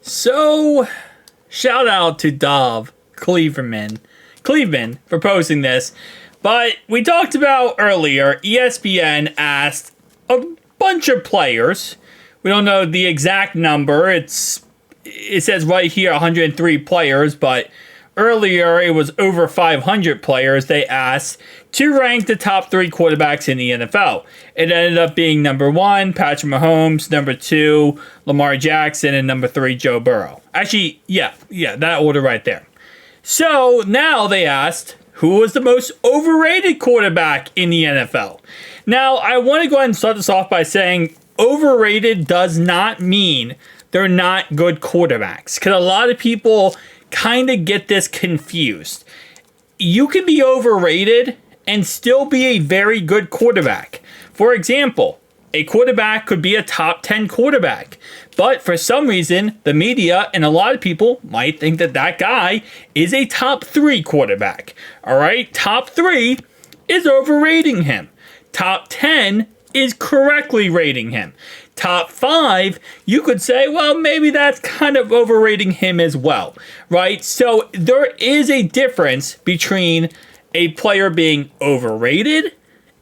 So, shout out to Dov Cleveland for posting this. But we talked about earlier, ESPN asked a bunch of players. We don't know the exact number. It says right here 103 players, but earlier it was over 500 players they asked to rank the top 3 quarterbacks in the NFL. It ended up being number 1, Patrick Mahomes, number 2, Lamar Jackson, and number 3, Joe Burrow. Actually, yeah, that order right there. So now they asked, who was the most overrated quarterback in the NFL? Now, I want to go ahead and start this off by saying overrated does not mean they're not good quarterbacks, because a lot of people kind of get this confused. You can be overrated and still be a very good quarterback. For example, a quarterback could be a top 10 quarterback, but for some reason, the media and a lot of people might think that that guy is a top 3 quarterback. All right, top 3 is overrating him. Top 10 is correctly rating him. Top 5, you could say, well, maybe that's kind of overrating him as well, right? So there is a difference between a player being overrated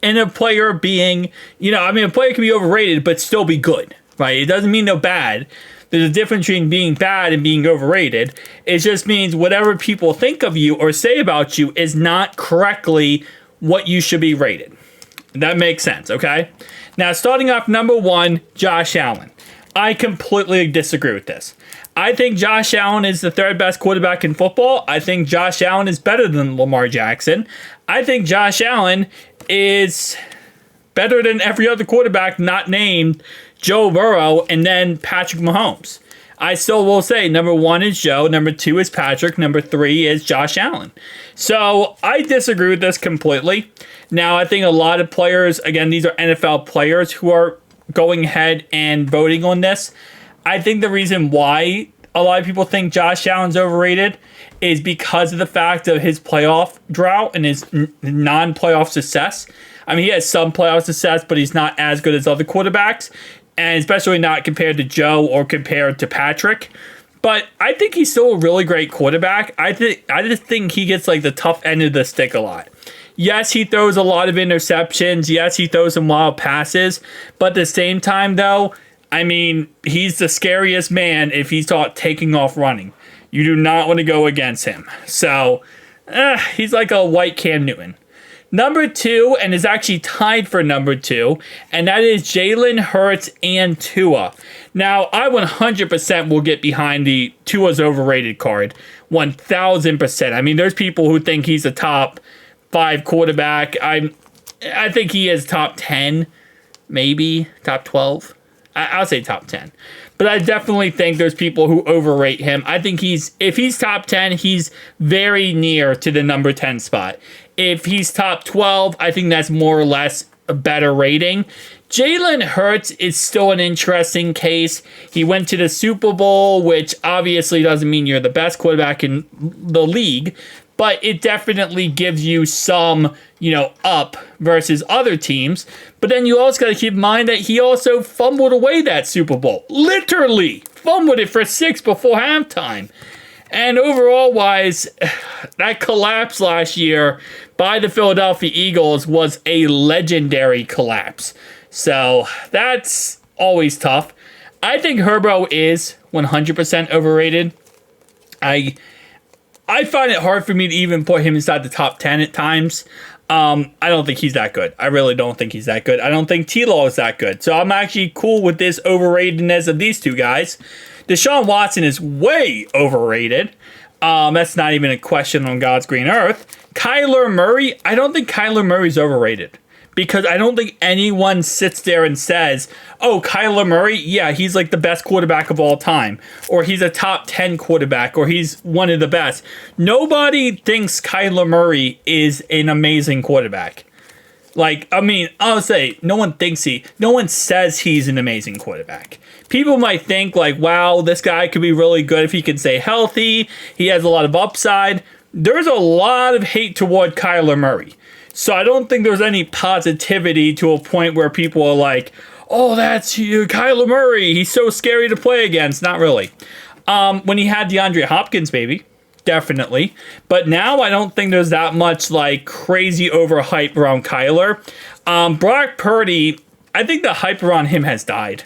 and a player being, a player can be overrated but still be good, right? It doesn't mean they're bad. There's a difference between being bad and being overrated. It just means whatever people think of you or say about you is not correctly what you should be rated. That makes sense, okay? Now, starting off number 1, Josh Allen. I completely disagree with this. I think Josh Allen is the 3rd best quarterback in football. I think Josh Allen is better than Lamar Jackson. I think Josh Allen is better than every other quarterback not named Joe Burrow and then Patrick Mahomes. I still will say number 1 is Joe, number 2 is Patrick, number 3 is Josh Allen. So I disagree with this completely. Now, I think a lot of players, again, these are NFL players who are going ahead and voting on this. I think the reason why a lot of people think Josh Allen's overrated is because of the fact of his playoff drought and his non-playoff success. I mean, he has some playoff success, but he's not as good as other quarterbacks, and especially not compared to Joe or compared to Patrick. But I think he's still a really great quarterback. I just think he gets like the tough end of the stick a lot. Yes, he throws a lot of interceptions. Yes, he throws some wild passes. But at the same time, though, I mean, he's the scariest man if he's taught taking off running. You do not want to go against him. So, he's like a white Cam Newton. Number 2, and is actually tied for number 2, and that is Jalen Hurts and Tua. Now, I 100% will get behind the Tua's overrated card. 1,000%. I mean, there's people who think he's a top 5 quarterback. I think he is top 10, maybe top 12. I'll say top 10. But I definitely think there's people who overrate him. I think if he's top 10, he's very near to the number 10 spot. If he's top 12, I think that's more or less a better rating. Jalen Hurts is still an interesting case. He went to the Super Bowl, which obviously doesn't mean you're the best quarterback in the league, but it definitely gives you some, up versus other teams. But then you also got to keep in mind that he also fumbled away that Super Bowl. Literally fumbled it for 6 before halftime. And overall wise, that collapse last year by the Philadelphia Eagles was a legendary collapse. So that's always tough. I think Herbert is 100% overrated. I find it hard for me to even put him inside the top 10 at times. I don't think he's that good. I really don't think he's that good. I don't think T-Law is that good. So I'm actually cool with this overratedness of these two guys. Deshaun Watson is way overrated. That's not even a question on God's green earth. Kyler Murray, I don't think Kyler Murray's overrated. Because I don't think anyone sits there and says, oh, Kyler Murray, yeah, he's like the best quarterback of all time. Or he's a top 10 quarterback. Or he's one of the best. Nobody thinks Kyler Murray is an amazing quarterback. I'll say, no one says he's an amazing quarterback. People might think wow, this guy could be really good if he can stay healthy. He has a lot of upside. There's a lot of hate toward Kyler Murray. So I don't think there's any positivity to a point where people are like, oh, that's you, Kyler Murray. He's so scary to play against. Not really. When he had DeAndre Hopkins, baby. Definitely. But now I don't think there's that much like crazy overhype around Kyler. Brock Purdy, I think the hype around him has died.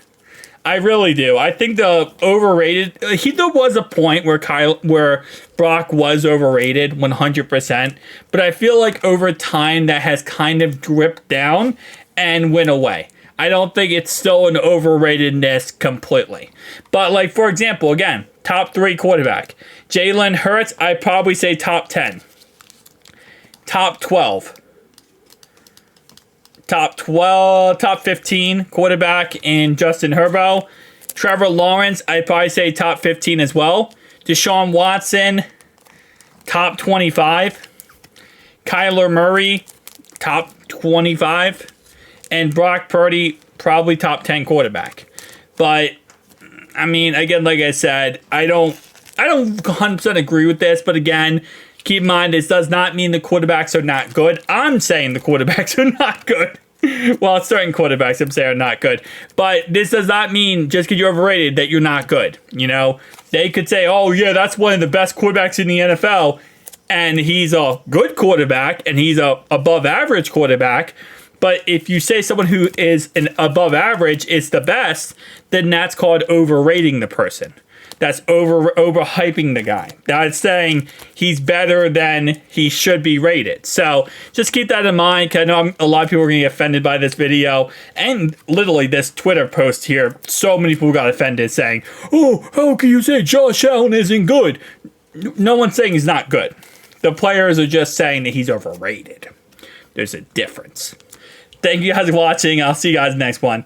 I really do. I think the overrated. There was a point where Brock was overrated 100%, but I feel like over time that has kind of dripped down and went away. I don't think it's still an overratedness completely. But like, for example, again, top 3 quarterback. Jalen Hurts, I'd probably say top 10. Top 12. Top 15 quarterback in Justin Herbert. Trevor Lawrence, I'd probably say top 15 as well. Deshaun Watson, top 25. Kyler Murray, top 25. And Brock Purdy, probably top 10 quarterback. But, I mean, again, like I said, I don't 100% agree with this. But again, keep in mind, this does not mean the quarterbacks are not good. I'm saying the quarterbacks are not good. Well, certain quarterbacks, I'm saying, are not good. But this does not mean just because you're overrated that you're not good. You know, they could say, oh, yeah, that's one of the best quarterbacks in the NFL. And he's a good quarterback, and he's a above average quarterback. But if you say someone who is an above average is the best, then that's called overrating the person. That's overhyping the guy. That's saying he's better than he should be rated. So just keep that in mind, because I know a lot of people are going to get offended by this video. And literally this Twitter post here, so many people got offended saying, oh, how can you say Josh Allen isn't good? No one's saying he's not good. The players are just saying that he's overrated. There's a difference. Thank you guys for watching. I'll see you guys next one.